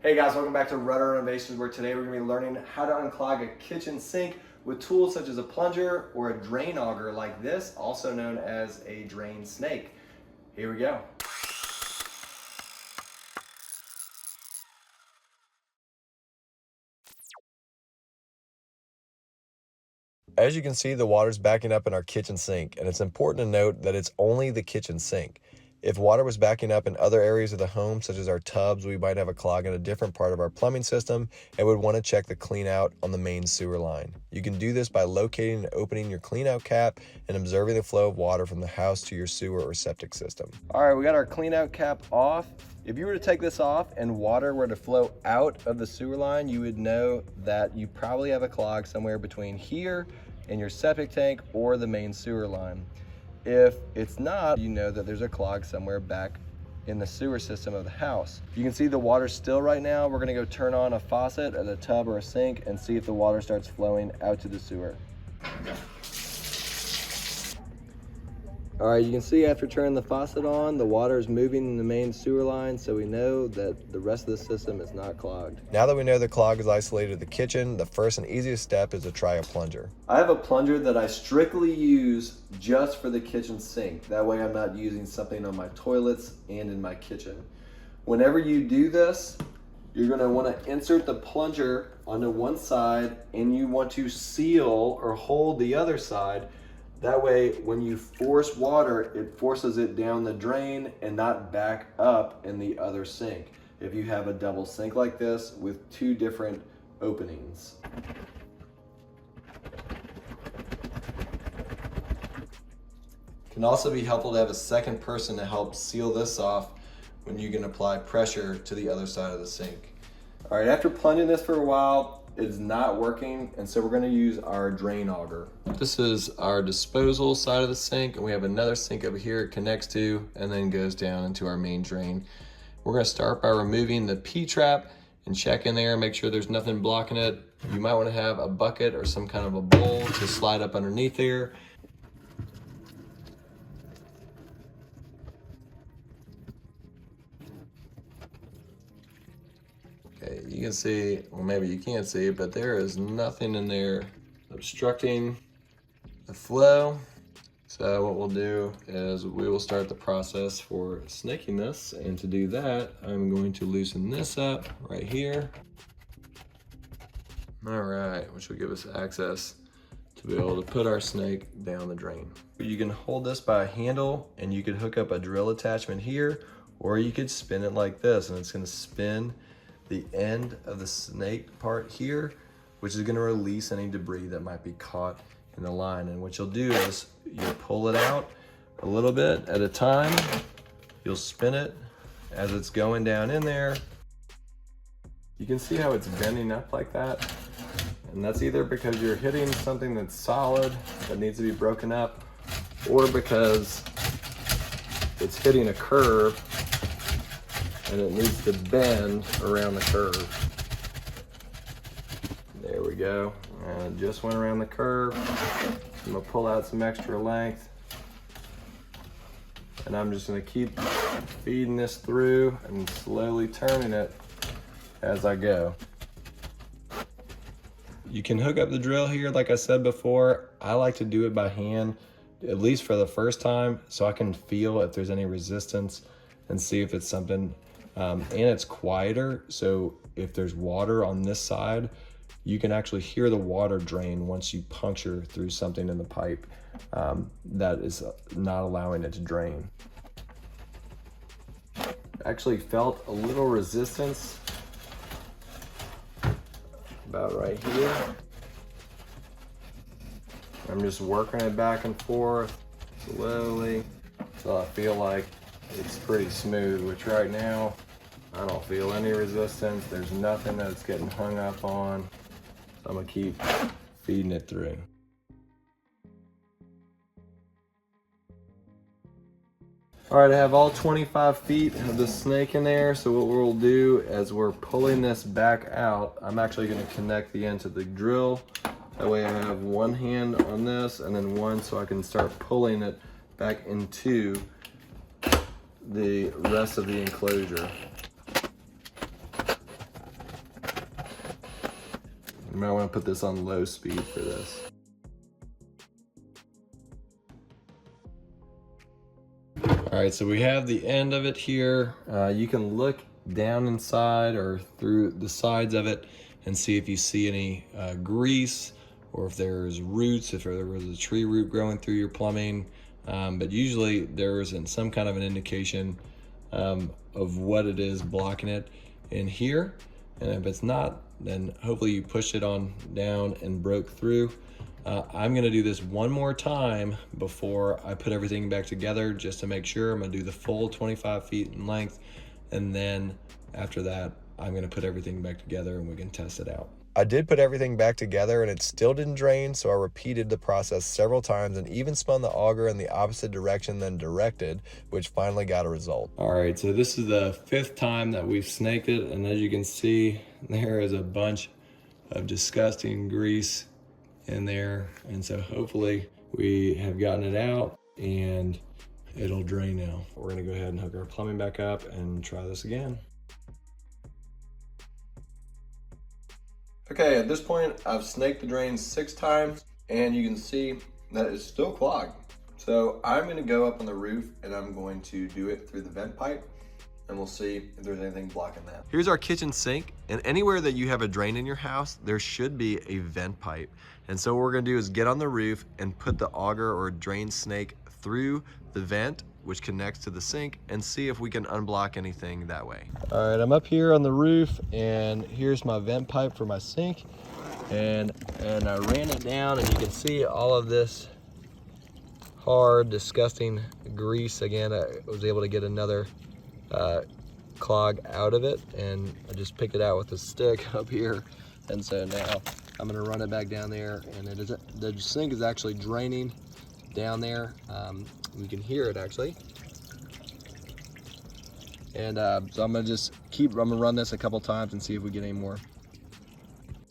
Hey guys, welcome back to Rudder Innovations, where today we're going to be learning how to unclog a kitchen sink with tools such as a plunger or a drain auger like this, also known as a drain snake. Here we go. As you can see, the water's backing up in our kitchen sink, and it's important to note that it's only the kitchen sink. If water was backing up in other areas of the home, such as our tubs, we might have a clog in a different part of our plumbing system and would want to check the clean out on the main sewer line. You can do this by locating and opening your clean out cap and observing the flow of water from the house to your sewer or septic system. All right, we got our clean out cap off. If you were to take this off and water were to flow out of the sewer line, you would know that you probably have a clog somewhere between here and your septic tank or the main sewer line. If it's not, you know that there's a clog somewhere back in the sewer system of the house. You can see the water's still right now. We're gonna go turn on a faucet at a tub or a sink and see if the water starts flowing out to the sewer. All right, you can see after turning the faucet on, the water is moving in the main sewer line, so we know that the rest of the system is not clogged. Now that we know the clog is isolated to the kitchen, the first and easiest step is to try a plunger. I have a plunger that I strictly use just for the kitchen sink. That way I'm not using something on my toilets and in my kitchen. Whenever you do this, you're gonna wanna insert the plunger onto one side and you want to seal or hold the other side. That way, when you force water, it forces it down the drain and not back up in the other sink. If you have a double sink like this with two different openings. It can also be helpful to have a second person to help seal this off when you can apply pressure to the other side of the sink. All right, after plunging this for a while, it's not working, and so we're going to use our drain auger. This is our disposal side of the sink, and we have another sink over here it connects to and then goes down into our main drain. We're going to start by removing the P-trap and check in there, make sure there's nothing blocking it. You might want to have a bucket or some kind of a bowl to slide up underneath there. Okay, you can see, well maybe you can't see, but there is nothing in there obstructing the flow. So what we'll do is we will start the process for snaking this. And to do that, I'm going to loosen this up right here. All right, which will give us access to be able to put our snake down the drain. You can hold this by a handle and you could hook up a drill attachment here, or you could spin it like this and it's gonna spin the end of the snake part here, which is going to release any debris that might be caught in the line. And what you'll do is you'll pull it out a little bit at a time. You'll spin it as it's going down in there. You can see how it's bending up like that. And that's either because you're hitting something that's solid that needs to be broken up, or because it's hitting a curve and it needs to bend around the curve. There we go. And it just went around the curve. I'm gonna pull out some extra length. And I'm just gonna keep feeding this through and slowly turning it as I go. You can hook up the drill here, like I said before. I like to do it by hand, at least for the first time, so I can feel if there's any resistance and see if it's something. And it's quieter, so if there's water on this side, you can actually hear the water drain once you puncture through something in the pipe that is not allowing it to drain. Actually felt a little resistance about right here. I'm just working it back and forth slowly until I feel like it's pretty smooth, which right now I don't feel any resistance. There's nothing that it's getting hung up on. So I'm gonna keep feeding it through. All right, I have all 25 feet of the snake in there. So what we'll do as we're pulling this back out, I'm actually gonna connect the end to the drill. That way I have one hand on this and then one so I can start pulling it back into the rest of the enclosure. You might want to put this on low speed for this. All right, so we have the end of it here. You can look down inside or through the sides of it and see if you see any grease, or if there's roots, if there was a tree root growing through your plumbing. But usually there isn't some kind of an indication of what it is blocking it in here. And if it's not, then hopefully you pushed it on down and broke through. I'm gonna do this one more time before I put everything back together, just to make sure. I'm gonna do the full 25 feet in length, and then after that, I'm gonna put everything back together and we can test it out. I did put everything back together and it still didn't drain, so I repeated the process several times and even spun the auger in the opposite direction than directed, which finally got a result. All right, so this is the 5th time that we've snaked it, and as you can see, there is a bunch of disgusting grease in there, and so hopefully we have gotten it out and it'll drain now. We're gonna go ahead and hook our plumbing back up and try this again. Okay, at this point I've snaked the drain 6 times and you can see that it's still clogged. So I'm gonna go up on the roof and I'm going to do it through the vent pipe, and we'll see if there's anything blocking that. Here's our kitchen sink, and anywhere that you have a drain in your house, there should be a vent pipe. And so what we're gonna do is get on the roof and put the auger or drain snake through the vent, which connects to the sink, and see if we can unblock anything that way. All right, I'm up here on the roof, and here's my vent pipe for my sink. And I ran it down, and you can see all of this hard, disgusting grease. Again, I was able to get another clog out of it, and I just picked it out with a stick up here. And so now I'm gonna run it back down there, and the sink is actually draining down there. We can hear it actually. And so I'm gonna run this a couple times and see if we get any more.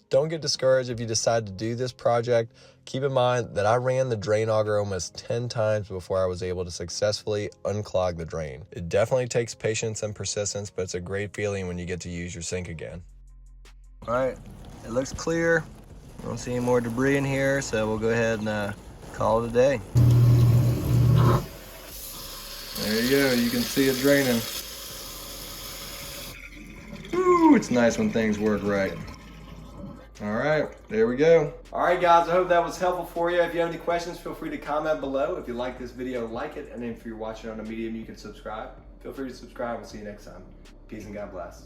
Don't get discouraged if you decide to do this project. Keep in mind that I ran the drain auger almost 10 times before I was able to successfully unclog the drain. It definitely takes patience and persistence, but it's a great feeling when you get to use your sink again. All right, it looks clear. I don't see any more debris in here, so we'll go ahead and call it a day. There you go, you can see it draining. Ooh, it's nice when things work right. All right, there we go. All right, guys, I hope that was helpful for you. If you have any questions, feel free to comment below. If you like this video, like it. And if you're watching on a medium, you can subscribe. Feel free to subscribe. We'll see you next time. Peace and God bless.